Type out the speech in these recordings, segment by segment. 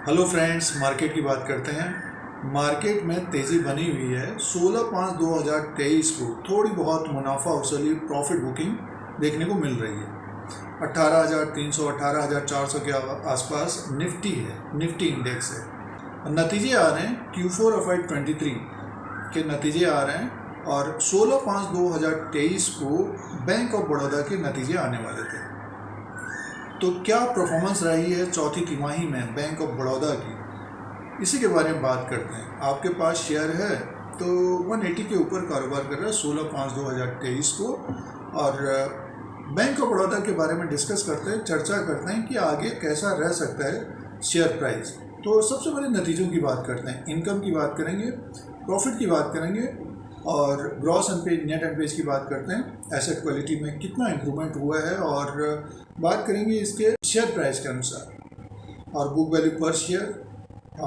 Hello friends, market की बात करते हैं। मार्केट में तेज़ी बनी हुई है। 16/5/2023 को थोड़ी बहुत मुनाफा वसूली प्रॉफिट बुकिंग देखने को मिल रही है। 18,300 18,400 के आसपास निफ्टी है, निफ्टी इंडेक्स है। नतीजे आ रहे हैं Q4 FY23 के नतीजे आ रहे हैं और 16/5/2023 को बैंक ऑफ बड़ौदा के नतीजे आने वाले थे। तो क्या परफॉर्मेंस रही है चौथी तिमाही में बैंक ऑफ बड़ौदा की, इसी के बारे में बात करते हैं। आपके पास शेयर है तो 180 के ऊपर कारोबार कर रहा है 16/5/2023 को, और बैंक ऑफ बड़ौदा के बारे में डिस्कस करते हैं, चर्चा करते हैं कि आगे कैसा रह सकता है शेयर प्राइस। तो सबसे पहले नतीजों की बात करते हैं, इनकम की बात करेंगे, प्रॉफिट की बात करेंगे और ग्रॉस एनपीए नेट एनपीए की बात करते हैं। एसेट क्वालिटी में कितना इंप्रूवमेंट हुआ है और बात करेंगे इसके शेयर प्राइस के अनुसार, और बुक वैल्यू पर share,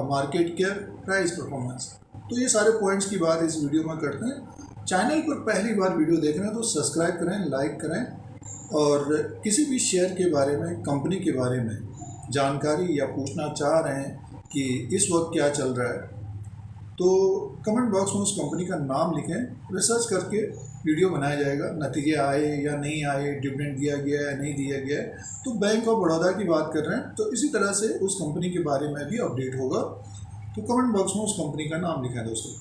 market care, price performance. तो ये सारे पॉइंट्स की बात इस वीडियो में करते हैं। चैनल पर पहली बार वीडियो देख रहे हैं तो सब्सक्राइब करें, लाइक करें, और किसी भी शेयर के बारे में, कंपनी के बारे में जानकारी या पूछना चाह रहे हैं कि इस वक्त क्या चल रहा है, तो कमेंट बॉक्स में उस कंपनी का नाम लिखें, रिसर्च करके वीडियो बनाया जाएगा। नतीजे आए या नहीं आए, डिविडेंड दिया गया है या नहीं दिया गया है, तो बैंक ऑफ बड़ौदा की बात कर रहे हैं तो इसी तरह से उस कंपनी के बारे में भी अपडेट होगा। तो कमेंट बॉक्स में उस कंपनी का नाम लिखें दोस्तों।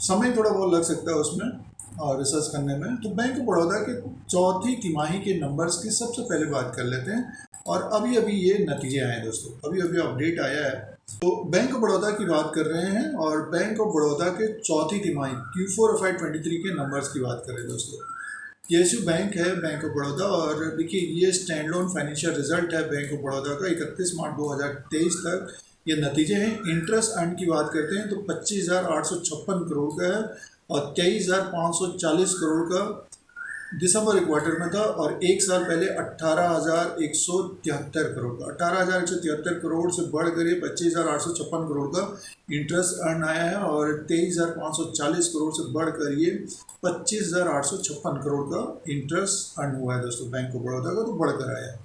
समय थोड़ा बहुत लग सकता है उसमें और रिसर्च करने में। तो बैंक ऑफ बड़ौदा के चौथी तिमाही के नंबर्स की सबसे पहले बात कर लेते हैं, और अभी अभी ये नतीजे आए हैं दोस्तों, अभी अभी अपडेट आया है। तो बैंक ऑफ बड़ौदा की बात कर रहे हैं और बैंक ऑफ बड़ौदा के चौथी तिमाही Q4 FY23 के नंबर्स की बात कर रहे हैं दोस्तों। PSU बैंक है बैंक ऑफ बड़ौदा, और देखिए ये स्टैंड लोन फाइनेंशियल रिजल्ट है बैंक ऑफ बड़ौदा का 31 मार्च 2023 तक। ये नतीजे हैं। इंटरेस्ट अर्न की बात करते हैं तो 25,856 करोड़ का है और 23,540 करोड़ का दिसंबर क्वार्टर में था, और एक साल पहले 18,173 करोड़ का, 18,173 करोड़ से बढ़कर ये 25,856 करोड़ का इंटरेस्ट अर्न आया है, और 23,540 करोड़ से बढ़कर ये 25,856 करोड़ का इंटरेस्ट अर्न हुआ है दोस्तों बैंक ऑफ बड़ौदा का, तो बढ़कर आया है।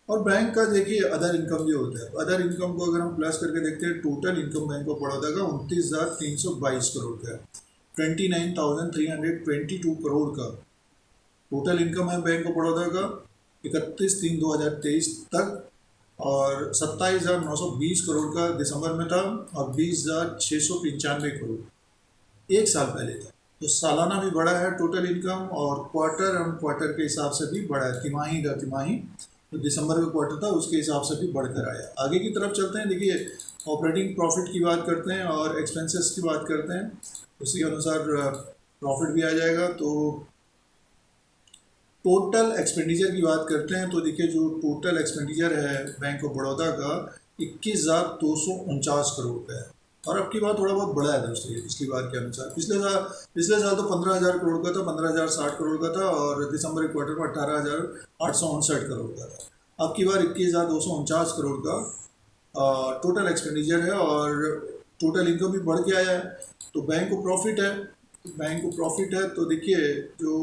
और बैंक का देखिए अदर इनकम जो होता है, अदर इनकम को अगर हम प्लस करके देखते हैं, total income bank of Baroda का 29,322 करोड़ का है, 29,322 करोड़ का टोटल इनकम है बैंक ऑफ बड़ौदा का 31/3/2023 तक, और 27,920 करोड़ का दिसंबर में था, और 20,695 करोड़ एक साल पहले था। तो सालाना भी बढ़ा है टोटल इनकम, और क्वार्टर ऑन क्वार्टर के हिसाब से भी बढ़ा है, तिमाही दर तिमाही। तो दिसंबर का क्वार्टर था उसके हिसाब से भी बढ़कर आया। आगे की तरफ चलते हैं। देखिए ऑपरेटिंग प्रॉफिट की बात करते हैं और एक्सपेंसेस की बात करते हैं, उसी अनुसार प्रॉफिट भी आ जाएगा। तो टोटल एक्सपेंडिचर की बात करते हैं तो देखिए जो टोटल एक्सपेंडिचर है बैंक ऑफ बड़ौदा का 21,249 करोड़ का है, और अब की बार थोड़ा बहुत बढ़ा है दोस्तों ये पिछली बार के अनुसार। पिछले साल तो 15,000 करोड़ का था, 15,060 करोड़ का था, और दिसंबर के क्वार्टर में 18,859 करोड़ का था। अब की बार 21,249 करोड़ का टोटल एक्सपेंडिचर है, और टोटल इनकम भी बढ़ के आया है। तो बैंक को प्रॉफिट है, तो देखिए जो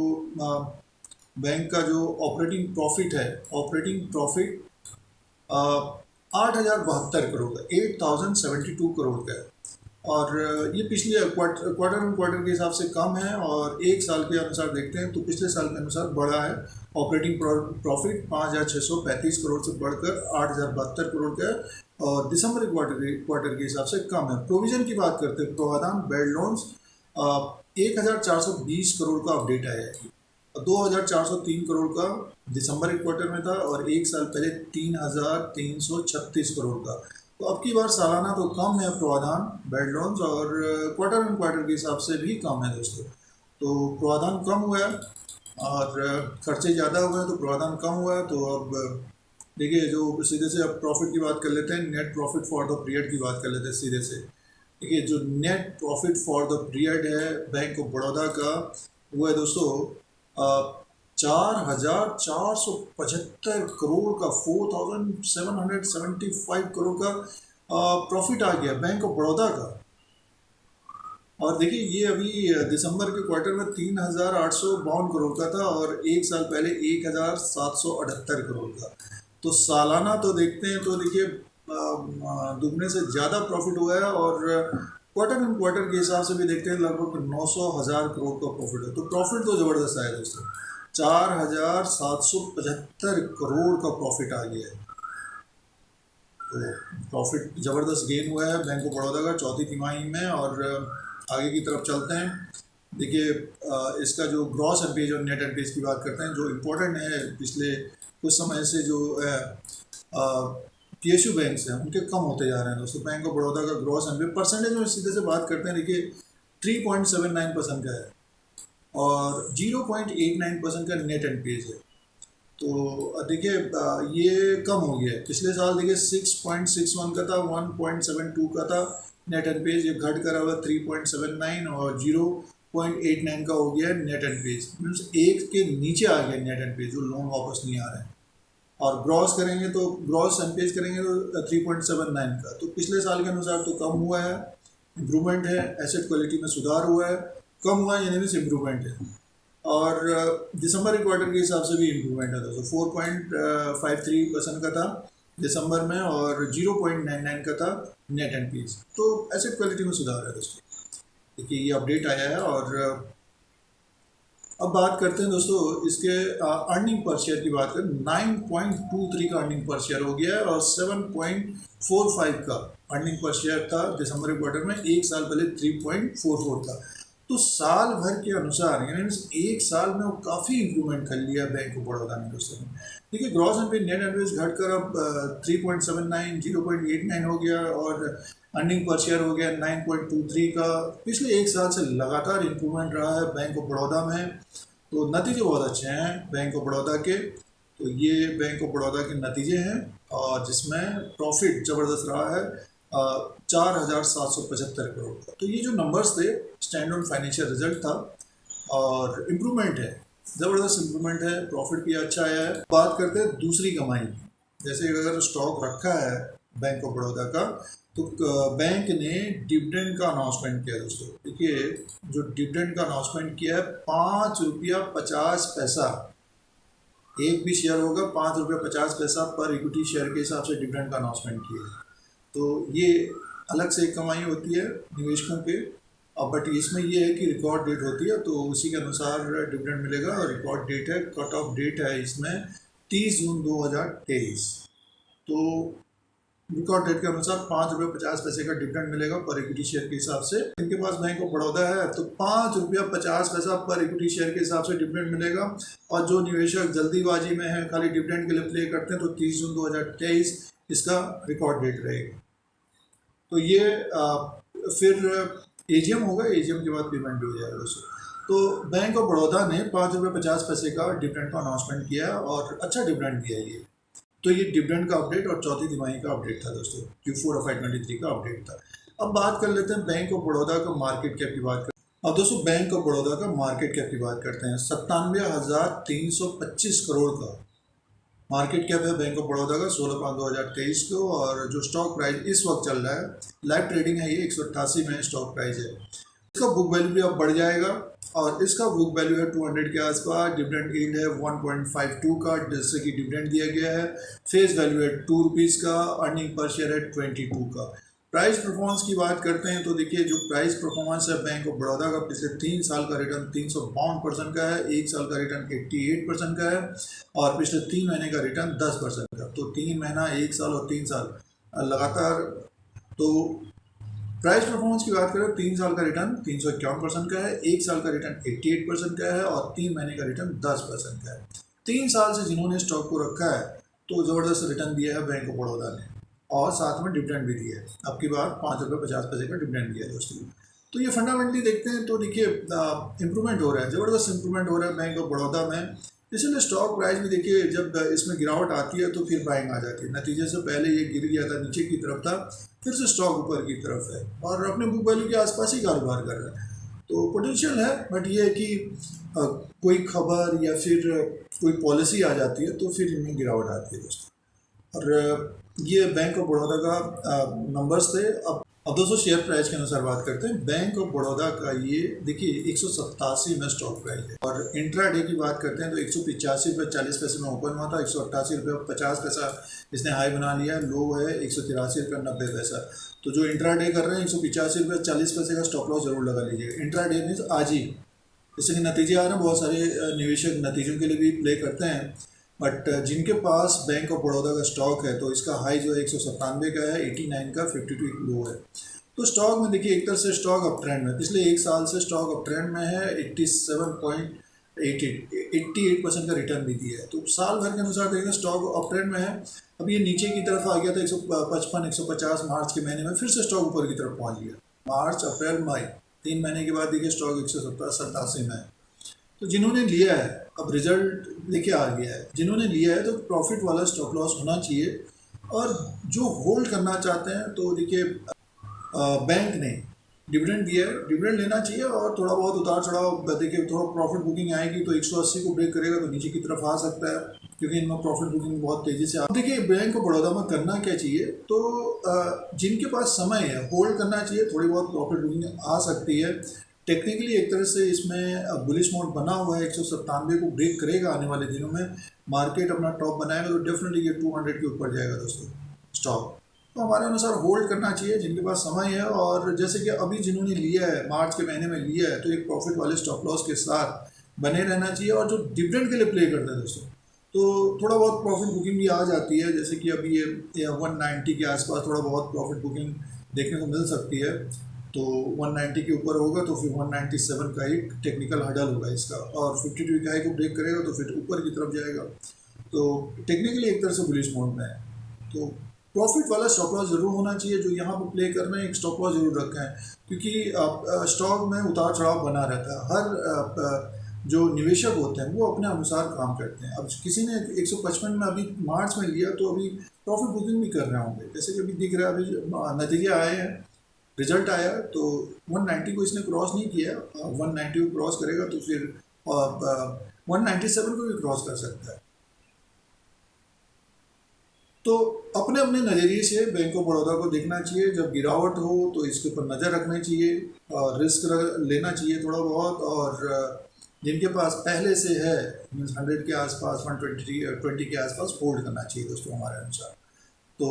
बैंक का जो ऑपरेटिंग प्रॉफिट है, ऑपरेटिंग प्रॉफिट 8,072 करोड़ का, 8,072 करोड़ का है, और ये पिछले क्वार्टर ऑन क्वार्टर के हिसाब से कम है, और एक साल के अनुसार देखते हैं तो पिछले साल के अनुसार बढ़ा है। ऑपरेटिंग प्रॉफिट 5,635 करोड़ से बढ़कर 8,072 करोड़ का है, और दिसंबर क्वार्टर के हिसाब से कम है। प्रोविजन की बात करते हैं, प्रावधान बेड लोन्स 1,420 करोड़ का अपडेट आया है, 2,403 करोड़ का दिसंबर क्वार्टर में था, और एक साल पहले 3,336 करोड़ का। तो अब की बार सालाना तो कम है प्रावधान बेड लोन्स, और क्वार्टर ऑन क्वार्टर के हिसाब से भी कम है दोस्तों। तो प्रावधान कम हुआ है और खर्चे ज़्यादा हुए हैं, तो प्रावधान कम हुआ है। तो अब देखिए जो सीधे से अब प्रॉफिट की बात कर लेते हैं, net profit for the period की बात कर लेते हैं सीधे से। देखिए जो net profit for the period है बैंक ऑफ बड़ौदा का, वो है दोस्तों 4,475 करोड़ का, 4,775 करोड़ का प्रॉफिट आ गया बैंक ऑफ बड़ौदा का। और देखिए ये अभी दिसंबर के क्वार्टर में 3,852 करोड़ का था, और एक साल पहले 1,778 करोड़ का। तो सालाना तो देखते हैं तो देखिए दुगने से ज़्यादा प्रॉफिट हुआ है और क्वार्टर एंड क्वार्टर के हिसाब से भी देखते हैं लगभग 900,000 करोड़ का प्रॉफिट है। तो प्रॉफिट तो ज़बरदस्त आया दोस्तों, 4,775 करोड़ का प्रॉफिट आ गया है। तो प्रॉफिट ज़बरदस्त गेन हुआ है बैंक ऑफ बड़ौदा का चौथी तिमाही में। और आगे की तरफ चलते हैं। देखिए इसका जो ग्रॉस एनपीए और नेट एनपीए की बात करते हैं, जो इम्पोर्टेंट है पिछले कुछ समय से जो पीएसयू बैंक्स हैं उनके कम होते जा रहे हैं दोस्तों। बैंक ऑफ बड़ौदा का ग्रॉस एनपीए परसेंटेज में सीधे से बात करते हैं, देखिए 3.79% का है और 0.89% का नेट एनपीए है। तो देखिए ये कम हो गया है। पिछले साल देखिए 6.61 का था, 1.72 का था नेट एनपीए, ये घट कर अब 3.79 और 0.89 का हो गया नेट एनपीए, मीन्स एक के नीचे आ गया नेट एनपीए, जो लोन वापस नहीं आ रहे हैं। और ग्रॉस करेंगे तो ग्रॉस एनपीए करेंगे तो 3.79 का, तो पिछले साल के अनुसार तो कम हुआ है, इम्प्रूवमेंट है। एसेट क्वालिटी में सुधार हुआ है, कम हुआ है यानी मीन्स इम्प्रूवमेंट है। और दिसंबर के क्वार्टर के हिसाब से भी इम्प्रूवमेंट है दोस्तों, 4.53% का था दिसंबर में और 0.99 का था नेट एनपीए। तो एसेट क्वालिटी में सुधार है दोस्तों। देखिए ये अपडेट आया है। और अब बात करते हैं दोस्तों इसके अर्निंग पर शेयर की बात करें, 9.23 का अर्निंग पर शेयर हो गया है और 7.45 का अर्निंग पर शेयर था दिसंबर क्वार्टर में। एक साल पहले 3.44 था। तो साल भर के अनुसार यानी एक साल में वो काफ़ी इंप्रूवमेंट कर लिया बैंक ऑफ बड़ौदा ने दोस्तों। देखिए ग्रॉस एनपीए नेट एनपीए घटकर अब 3.79 0.89 हो गया और अर्निंग पर शेयर हो गया 9.23 का। पिछले एक साल से लगातार इम्प्रूवमेंट रहा है बैंक ऑफ बड़ौदा में। तो नतीजे बहुत अच्छे हैं बैंक ऑफ बड़ौदा के। तो ये बैंक ऑफ बड़ौदा के नतीजे हैं और जिसमें प्रॉफिट ज़बरदस्त रहा है 4,775 करोड़ का। तो ये जो नंबर्स थे स्टैंड ऑन फाइनेंशियल रिजल्ट था और इम्प्रूवमेंट है, ज़बरदस्त इम्प्रूवमेंट है, प्रॉफिट भी अच्छा आया है। बात करते हैं दूसरी कमाई, जैसे अगर स्टॉक रखा है बैंक ऑफ बड़ौदा का तो बैंक ने डिविडेंड का अनाउंसमेंट किया दोस्तों। देखिए जो डिविडेंड का अनाउंसमेंट किया है 5.50 रुपया, एक भी शेयर होगा 5.50 रुपया पर इक्विटी शेयर के हिसाब से डिविडेंड का अनाउंसमेंट किया है। तो ये अलग से एक कमाई होती है निवेशकों के। बट इसमें ये है कि रिकॉर्ड डेट होती है तो उसी के अनुसार डिविडेंड मिलेगा। और रिकॉर्ड डेट है, कट ऑफ डेट है इसमें 30 जून 2023। तो रिकॉर्ड डेट के अनुसार 5.50 रुपये का डिविडेंड मिलेगा पर इक्विटी शेयर के हिसाब से। इनके पास बैंक ऑफ बड़ौदा है तो 5.50 रुपया पर इक्विटी शेयर के हिसाब से डिविडेंड मिलेगा। और जो निवेशक जल्दीबाजी में है खाली डिविडेंड के लिए प्ले करते हैं तो 30 जून 2023 इसका रिकॉर्ड डेट रहेगा। तो ये फिर एजीएम होगा, एजीएम के बाद पेमेंट भी हो जाएगा दोस्तों। तो बैंक ऑफ बड़ौदा ने 5.50 का डिविडेंड का अनाउंसमेंट किया और अच्छा डिविडेंड दिया ये। तो ये डिविडेंड का अपडेट और चौथी तिमाही का अपडेट था दोस्तों, Q4 of FY23 का अपडेट था। अब बात कर लेते हैं बैंक ऑफ बड़ौदा का मार्केट कैप की बात अब दोस्तों बैंक ऑफ बड़ौदा का मार्केट कैप की बात करते हैं। 97,325 करोड़ का मार्केट कैप है बैंक ऑफ बड़ौदा का 16/5/2023 को। और जो स्टॉक प्राइस इस वक्त चल रहा है, लाइव ट्रेडिंग है ये, 188 में स्टॉक प्राइस है। इसका बुक वैल्यू भी अब बढ़ जाएगा और इसका बुक वैल्यू है 200 के आसपास। डिविडेंड यील्ड है 1.52 का, जिससे कि डिविडेंड दिया गया है। फेस वैल्यू है 2 रुपीज़ का, अर्निंग पर शेयर है 22 का। प्राइस परफॉर्मेंस की बात करते हैं तो देखिए जो प्राइस परफॉर्मेंस है बैंक ऑफ बड़ौदा का, पिछले 3 साल का रिटर्न 352% का है, 1 साल का रिटर्न 88% का है और पिछले 3 महीने का रिटर्न 10% का। तो 3 महीना, 1 साल और 3 साल लगातार। तो प्राइस परफॉर्मेंस की बात करें 3 साल का रिटर्न 351% का है, 1 साल का रिटर्न 88% का है और 3 महीने का रिटर्न 10% का है। 3 साल से जिन्होंने स्टॉक को रखा है तो ज़बरदस्त रिटर्न दिया है बैंक ऑफ बड़ौदा ने और साथ में डिविडेंड भी दिया है। अब की बार 5.50 का डिविडेंड दिया है दोस्तों। तो ये फंडामेंटली देखते हैं तो देखिए इंप्रूवमेंट हो रहा है, ज़बरदस्त इंप्रूवमेंट हो रहा है बैंक ऑफ बड़ौदा में। इसलिए स्टॉक प्राइस भी देखिए जब इसमें गिरावट आती है तो फिर बाइंग आ जाती है। नतीजे से पहले ये गिर गया था, नीचे की तरफ था, फिर से स्टॉक ऊपर की तरफ है और अपने बुक वैल्यू के आसपास ही कारोबार कर रहा है। तो पोटेंशियल है, बट ये है कि कोई खबर या फिर कोई पॉलिसी आ जाती है तो फिर इनमें गिरावट आती है दोस्तों। और ये बैंक ऑफ बड़ौदा का नंबर्स थे। अब अब दोस्तों शेयर प्राइस के अनुसार बात करते हैं। बैंक ऑफ बड़ौदा का ये देखिए 187 में स्टॉक प्राइस है, और इंट्राडे की बात करते हैं तो 185 रुपये 40 पैसे में ओपन हुआ था, 188 रुपये 50 पैसा इसने हाई बना लिया, लो है 183 रुपये 90 पैसा। तो जो इंट्राडे कर रहे हैं 185 रुपये 40 पैसे का स्टॉप लॉस जरूर लगा लीजिएगा। इंट्राडे मीन्स आज ही, जैसे कि नतीजे आ रहे हैं, बहुत सारे निवेशक नतीजों के लिए भी प्ले करते हैं, बट जिनके पास बैंक ऑफ बड़ौदा का स्टॉक है तो इसका हाई जो है 197 का है, 89 का 52 लो है। तो स्टॉक में देखिए एक तरह से स्टॉक अप ट्रेंड में, पिछले एक साल से स्टॉक अप ट्रेंड में है, 88% का रिटर्न भी दिया है। तो साल भर के अनुसार देखें स्टॉक अप ट्रेंड में है। अब ये नीचे की तरफ आ गया था 155 150 मार्च के महीने में, फिर से स्टॉक ऊपर की तरफ पहुँच गया। मार्च अप्रैल मई 3 महीने के बाद देखिए स्टॉक 187 में है। तो जिन्होंने लिया है, अब रिजल्ट लेके आ गया है, जिन्होंने लिया है तो प्रॉफिट वाला स्टॉप लॉस होना चाहिए। और जो होल्ड करना चाहते हैं तो देखिए बैंक ने डिविडेंड दिया है, डिविडेंड लेना चाहिए, और थोड़ा बहुत उतार चढ़ाव देखिए, थोड़ा प्रॉफिट बुकिंग आएगी तो 180 को ब्रेक करेगा तो नीचे की तरफ आ सकता है, क्योंकि इनमें प्रॉफिट बुकिंग बहुत तेज़ी से देखिए बैंक ऑफ बड़ौदा में करना क्या चाहिए, तो जिनके पास समय है होल्ड करना चाहिए, थोड़ी बहुत प्रॉफिट बुकिंग आ सकती है। टेक्निकली एक तरह से इसमें बुलिश मोड बना हुआ है, 197 को ब्रेक करेगा आने वाले दिनों में, मार्केट अपना टॉप बनाएगा तो डेफिनेटली ये 200 के ऊपर जाएगा दोस्तों स्टॉक। तो हमारे अनुसार होल्ड करना चाहिए जिनके पास समय है, और जैसे कि अभी जिन्होंने लिया है, मार्च के महीने में लिया है, तो एक प्रॉफिट वाले स्टॉप लॉस के साथ बने रहना चाहिए। और जो डिविडेंड के लिए प्ले करते हैं दोस्तों, तो थोड़ा बहुत प्रॉफिट बुकिंग भी आ जाती है, जैसे कि अभी ये 190 के आसपास थोड़ा बहुत प्रॉफिट बुकिंग देखने को मिल सकती है। तो 190 के ऊपर होगा तो फिर 197 का एक टेक्निकल हडल होगा इसका, और 52 का हाई को ब्रेक करेगा तो फिर ऊपर की तरफ जाएगा। तो टेक्निकली एक तरह से बुलिश मोड में है, तो प्रॉफिट वाला स्टॉप लॉस जरूर होना चाहिए। जो यहाँ पर प्ले कर रहे हैं एक स्टॉप लॉस जरूर रखा है, क्योंकि स्टॉक में उतार चढ़ाव बना रहता है। हर जो निवेशक होते हैं वो अपने अनुसार काम करते हैं। अब किसी ने 155 में अभी मार्च में लिया तो अभी प्रॉफिट बुकिंग भी कर रहे होंगे, जैसे कि अभी दिख रहा है, अभी नतीजे आए हैं, रिजल्ट आया, तो 190 को इसने क्रॉस नहीं किया, 190 को क्रॉस करेगा तो फिर 197 को भी क्रॉस कर सकता है। तो अपने अपने नज़रिए से बैंक ऑफ बड़ौदा को देखना चाहिए। जब गिरावट हो तो इसके ऊपर नज़र रखनी चाहिए, रिस्क लेना चाहिए थोड़ा बहुत, और जिनके पास पहले से है मीन्स 100 के आसपास 120 के आसपास होल्ड करना चाहिए दोस्तों हमारे अनुसार। तो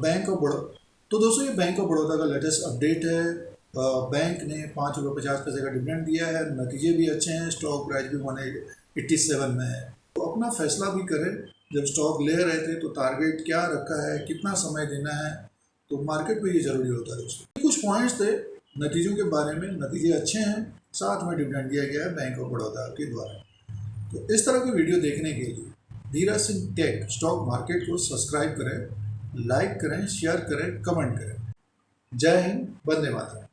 बैंक ऑफ बड़ौदा, तो दोस्तों ये बैंक ऑफ बड़ौदा का लेटेस्ट अपडेट है। बैंक ने 5 रुपये 50 पैसे का डिविडेंड दिया है, नतीजे भी अच्छे हैं, स्टॉक प्राइस भी 187 में है। तो अपना फैसला भी करें, जब स्टॉक ले रहे थे तो टारगेट क्या रखा है, कितना समय देना है, तो मार्केट में ये ज़रूरी होता है दोस्तों। कुछ पॉइंट्स थे नतीजों के बारे में, नतीजे अच्छे हैं, साथ में डिविडेंड दिया गया है बैंक ऑफ बड़ौदा के द्वारा। तो इस तरह की वीडियो देखने के लिए Dheeraj Singh take stock market को सब्सक्राइब करें, लाइक करें, शेयर करें, कमेंट करें। जय हिंद, वंदे मातरम।